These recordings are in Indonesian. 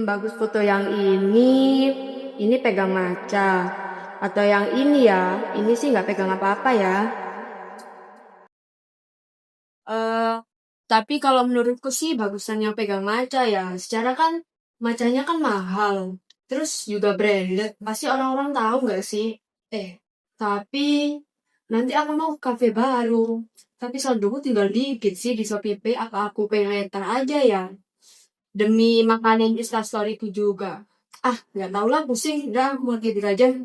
bagus foto yang ini pegang maca. Atau yang ini ya, ini sih nggak pegang apa-apa ya. Eh, tapi kalau menurutku sih bagusan yang pegang maca ya. Secara kan macanya kan mahal. Terus juga branded. Pasti orang-orang tahu nggak sih? Tapi nanti aku mau ke cafe baru. Tapi saldoku tinggal dikit sih di Shopee Pay. Apa aku pay later aja ya? Demi makanan instastoryku juga. Nggak tahu lah, pusing. Udah, aku mau tidur aja.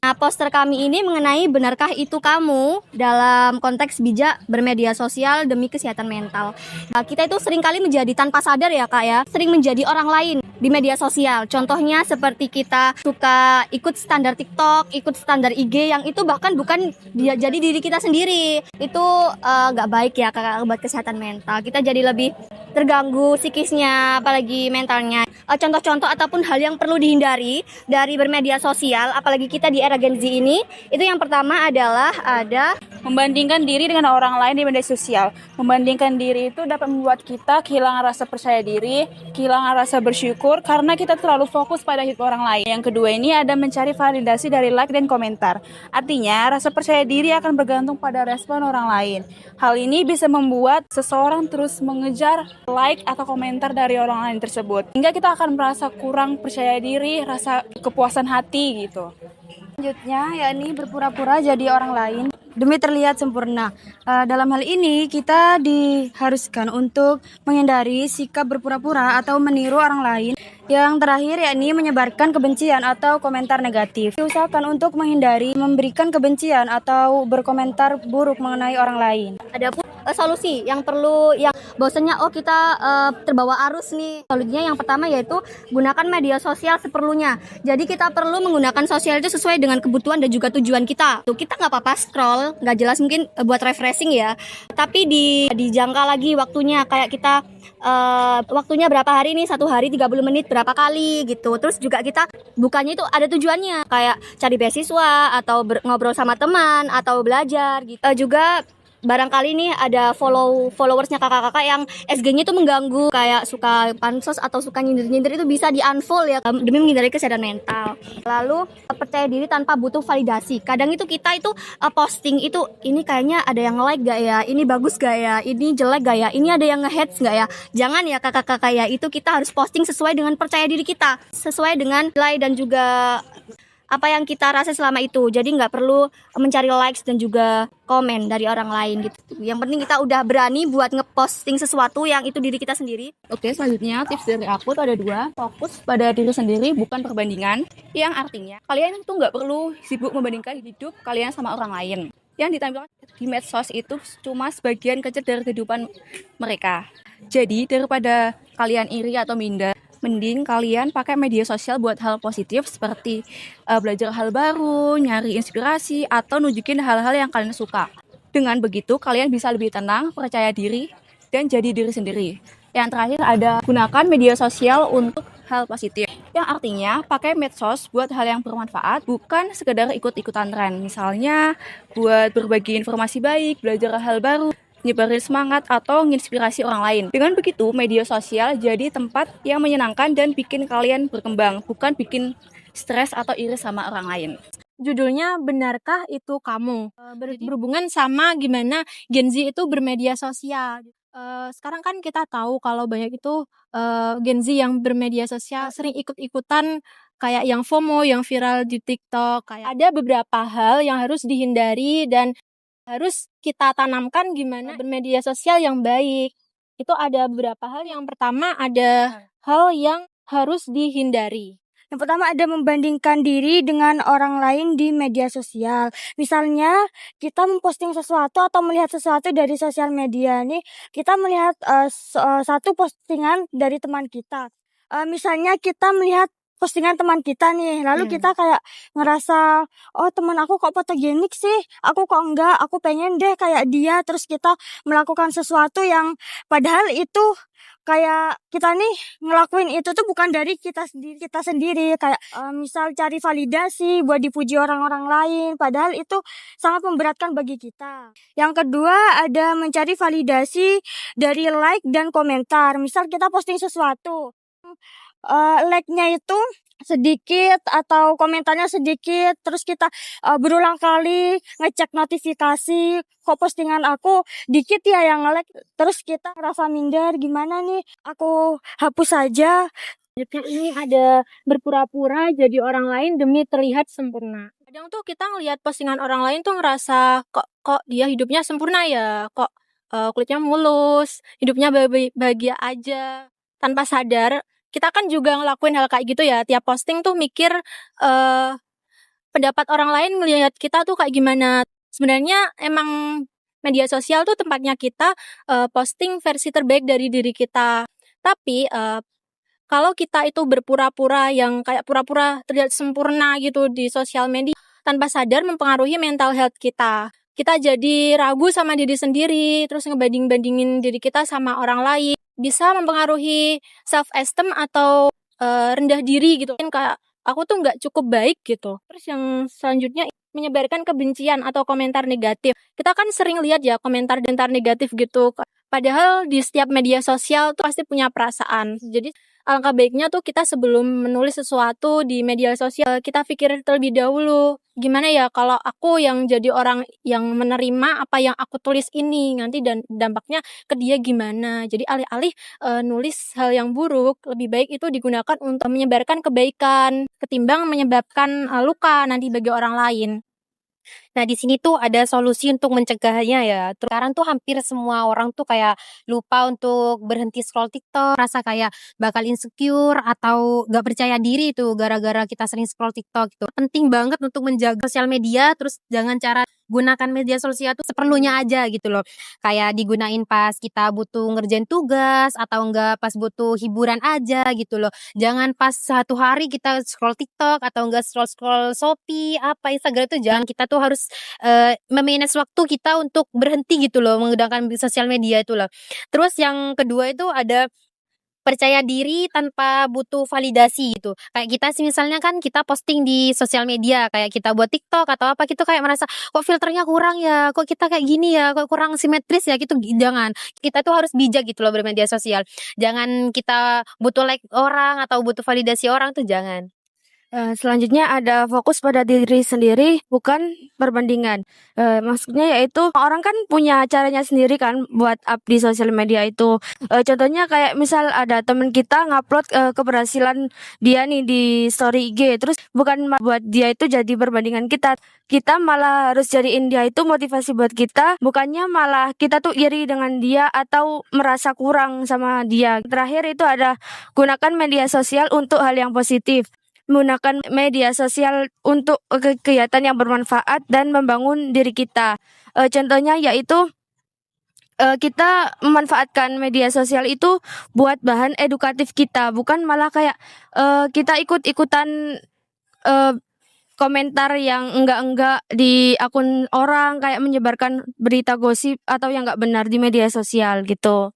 Nah, poster kami ini mengenai benarkah itu kamu dalam konteks bijak bermedia sosial demi kesehatan mental. Nah, kita itu seringkali menjadi tanpa sadar ya Kak ya, sering menjadi orang lain di media sosial. Contohnya seperti kita suka ikut standar TikTok, ikut standar IG yang itu bahkan bukan dia jadi diri kita sendiri. Itu nggak baik ya Kak buat kesehatan mental. Kita jadi lebih terganggu psikisnya, apalagi mentalnya. Contoh-contoh ataupun hal yang perlu dihindari dari bermedia sosial, apalagi kita di era Gen Z ini, itu yang pertama adalah ada membandingkan diri dengan orang lain di media sosial. Membandingkan diri itu dapat membuat kita kehilangan rasa percaya diri, kehilangan rasa bersyukur karena kita terlalu fokus pada hidup orang lain. Yang kedua ini ada mencari validasi dari like dan komentar. Artinya, rasa percaya diri akan bergantung pada respon orang lain. Hal ini bisa membuat seseorang terus mengejar like atau komentar dari orang lain tersebut. Hingga kita akan merasa kurang percaya diri, rasa kepuasan hati gitu. selanjutnya, yakni berpura-pura jadi orang lain demi terlihat sempurna. Dalam hal ini, kita diharuskan untuk menghindari sikap berpura-pura atau meniru orang lain. Yang terakhir, yakni menyebarkan kebencian atau komentar negatif. Diusahakan untuk menghindari memberikan kebencian atau berkomentar buruk mengenai orang lain. Ada pun solusi yang perlu, yang bahwasanya kita terbawa arus nih. Solusinya yang pertama yaitu gunakan media sosial seperlunya. Jadi kita perlu menggunakan sosial itu sesuai dengan kebutuhan dan juga tujuan kita. Tuh, kita nggak apa-apa scroll, nggak jelas mungkin buat refreshing ya. Tapi dijangka lagi waktunya, kayak kita waktunya berapa hari nih, 1 hari 30 menit berapa kali gitu. Terus juga kita bukannya itu ada tujuannya, kayak cari beasiswa atau ngobrol sama teman atau belajar gitu. Juga barangkali nih ada followersnya kakak-kakak yang SG-nya itu mengganggu, kayak suka pansos atau suka nyindir-nyindir, itu bisa di-unfollow ya demi menghindari kesehatan mental. Lalu percaya diri tanpa butuh validasi. Kadang itu kita itu posting itu, ini kayaknya ada yang like gak ya, ini bagus gak ya, ini jelek gak ya, ini ada yang nge-hate gak ya. Jangan ya kakak-kakak ya, itu kita harus posting sesuai dengan percaya diri kita, sesuai dengan nilai dan juga apa yang kita rasa selama itu. Jadi nggak perlu mencari likes dan juga komen dari orang lain gitu. Yang penting kita udah berani buat ngeposting sesuatu yang itu diri kita sendiri. Oke, selanjutnya tips dari aku tuh ada 2. Fokus pada diri sendiri, bukan perbandingan. Yang artinya, kalian itu nggak perlu sibuk membandingkan hidup kalian sama orang lain. Yang ditampilkan di medsos itu cuma sebagian kecil dari kehidupan mereka. Jadi, daripada kalian iri atau minder, mending kalian pakai media sosial buat hal positif seperti belajar hal baru, nyari inspirasi, atau nunjukin hal-hal yang kalian suka. Dengan begitu, kalian bisa lebih tenang, percaya diri, dan jadi diri sendiri. Yang terakhir ada gunakan media sosial untuk hal positif. Yang artinya pakai medsos buat hal yang bermanfaat, bukan sekedar ikut-ikutan tren. Misalnya buat berbagi informasi baik, belajar hal baru, nyebarin semangat, atau menginspirasi orang lain. Dengan begitu, media sosial jadi tempat yang menyenangkan dan bikin kalian berkembang, bukan bikin stres atau iri sama orang lain. Judulnya benarkah itu kamu? Berhubungan sama gimana Gen Z itu bermedia sosial. Sekarang kan kita tahu kalau banyak itu Gen Z yang bermedia sosial sering ikut-ikutan, kayak yang FOMO, yang viral di TikTok. Kayak ada beberapa hal yang harus dihindari dan harus kita tanamkan gimana bermedia sosial yang baik. Itu ada beberapa hal. Yang pertama ada hal yang harus dihindari. Yang pertama ada membandingkan diri dengan orang lain di media sosial. Misalnya kita memposting sesuatu atau melihat sesuatu dari sosial media nih, kita melihat satu postingan dari teman kita. Misalnya kita melihat postingan teman kita nih, lalu kita kayak ngerasa, oh teman aku kok fotogenik sih, aku kok enggak, aku pengen deh kayak dia, terus kita melakukan sesuatu yang padahal itu kayak kita nih ngelakuin itu tuh bukan dari kita sendiri kayak misal cari validasi buat dipuji orang-orang lain, padahal itu sangat memberatkan bagi kita. Yang kedua ada mencari validasi dari like dan komentar. Misal kita posting sesuatu, like-nya itu sedikit atau komentarnya sedikit, terus kita berulang kali ngecek notifikasi, kok postingan aku dikit ya yang nge-like, terus kita ngerasa minder, gimana nih aku hapus saja. Selanjutnya ini ada berpura-pura jadi orang lain demi terlihat sempurna. Kadang tuh kita ngelihat postingan orang lain tuh ngerasa kok dia hidupnya sempurna ya, kok kulitnya mulus, hidupnya bahagia aja. Tanpa sadar kita kan juga ngelakuin hal kayak gitu ya. Tiap posting tuh mikir pendapat orang lain ngelihat kita tuh kayak gimana. Sebenarnya emang media sosial tuh tempatnya kita posting versi terbaik dari diri kita. Tapi kalau kita itu berpura-pura yang kayak pura-pura terlihat sempurna gitu di sosial media, tanpa sadar mempengaruhi mental health kita. Kita jadi ragu sama diri sendiri, terus ngebanding-bandingin diri kita sama orang lain. Bisa mempengaruhi self-esteem atau rendah diri gitu. Kan kayak aku tuh nggak cukup baik gitu. Terus yang selanjutnya menyebarkan kebencian atau komentar negatif. Kita kan sering lihat ya komentar negatif gitu. Padahal di setiap media sosial tuh pasti punya perasaan. Jadi alangkah baiknya tuh kita sebelum menulis sesuatu di media sosial, kita pikir terlebih dahulu, gimana ya kalau aku yang jadi orang yang menerima apa yang aku tulis ini, nanti dan dampaknya ke dia gimana. Jadi alih-alih nulis hal yang buruk, lebih baik itu digunakan untuk menyebarkan kebaikan ketimbang menyebabkan luka nanti bagi orang lain. Nah, di sini tuh ada solusi untuk mencegahnya ya. Sekarang tuh hampir semua orang tuh kayak lupa untuk berhenti scroll TikTok, rasa kayak bakal insecure atau gak percaya diri tuh gara-gara kita sering scroll TikTok gitu. Penting banget untuk menjaga sosial media, terus jangan cara gunakan media sosial tuh seperlunya aja gitu loh. Kayak digunain pas kita butuh ngerjain tugas atau enggak pas butuh hiburan aja gitu loh. Jangan pas satu hari kita scroll TikTok atau enggak scroll Shopee, apa Instagram itu jangan. Kita tuh harus memanage waktu kita untuk berhenti gitu loh menggunakan sosial media itu loh. Terus yang kedua itu ada percaya diri tanpa butuh validasi gitu. Kayak kita sih misalnya kan kita posting di sosial media, kayak kita buat TikTok atau apa gitu kayak merasa kok filternya kurang ya, kok kita kayak gini ya, kok kurang simetris ya gitu. Jangan. Kita tuh harus bijak gitu loh bermedia sosial. Jangan kita butuh like orang atau butuh validasi orang tuh jangan. Selanjutnya ada fokus pada diri sendiri, bukan perbandingan. Maksudnya yaitu orang kan punya caranya sendiri kan buat up di sosial media itu. Contohnya kayak misal ada temen kita ngupload keberhasilan dia nih di story IG, terus bukan buat dia itu jadi perbandingan kita. Kita malah harus jadiin dia itu motivasi buat kita, bukannya malah kita tuh iri dengan dia atau merasa kurang sama dia. Terakhir itu ada gunakan media sosial untuk hal yang positif. Menggunakan media sosial untuk kegiatan yang bermanfaat dan membangun diri kita. Contohnya yaitu kita memanfaatkan media sosial itu buat bahan edukatif kita, bukan malah kayak kita ikut-ikutan komentar yang enggak-enggak di akun orang, kayak menyebarkan berita gosip atau yang enggak benar di media sosial gitu.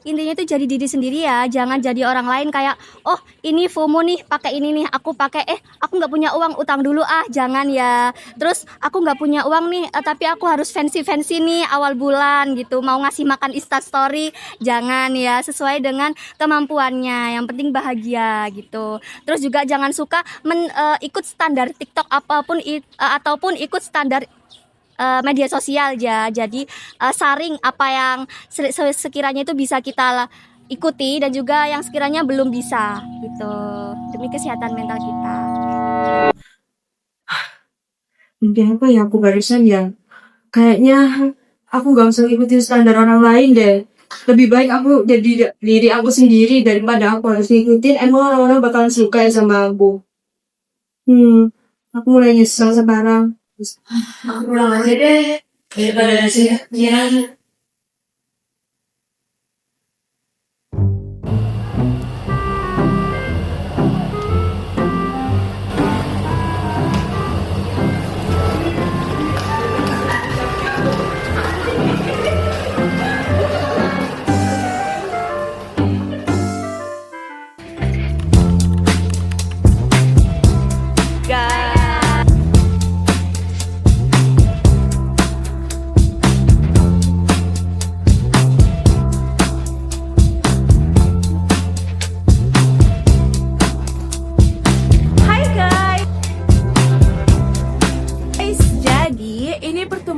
Intinya itu jadi diri sendiri ya, jangan jadi orang lain kayak oh ini FOMO nih pakai ini nih, aku pakai aku nggak punya uang, utang dulu jangan ya. Terus aku nggak punya uang nih tapi aku harus fancy nih awal bulan gitu, mau ngasih makan Instastory, jangan ya, sesuai dengan kemampuannya, yang penting bahagia gitu. Terus juga jangan suka ikut standar TikTok ataupun ikut standar media sosial ya. Jadi saring apa yang sekiranya itu bisa kita ikuti dan juga yang sekiranya belum bisa gitu, demi kesehatan mental kita. Mungkin apa ya aku barusan ya, kayaknya aku gak usah ikutin standar orang lain deh. Lebih baik aku jadi diri aku sendiri daripada aku harus ngikutin emang orang-orang bakalan suka sama aku. Aku mulai nyesel sekarang. Aku pulang aja deh daripada nasihatnya.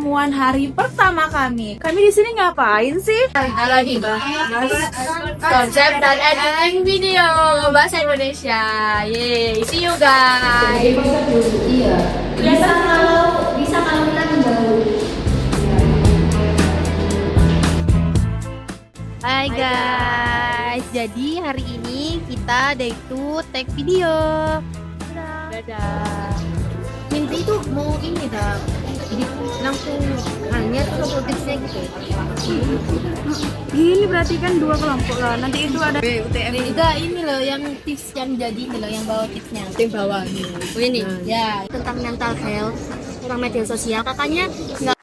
pertemuan hari pertama kami. Kami di sini ngapain sih? Lagi bahas konsep dan editing video bahasa Indonesia. Yeay, see you guys. Bisa kalau kita menjauh. Hai guys, jadi hari ini kita day to take video. Dadah. Mimpi itu mau ini dah, jadi langsung hanya tuh tipsnya gitu. Ini berarti kan 2 kelompok lah. Nanti itu ada UTM. Juga ini loh yang tips yang jadi ini loh yang bawa tipsnya. Tim bawah nih. Oh ini ya tentang mental health, tentang media sosial. Katanya nggak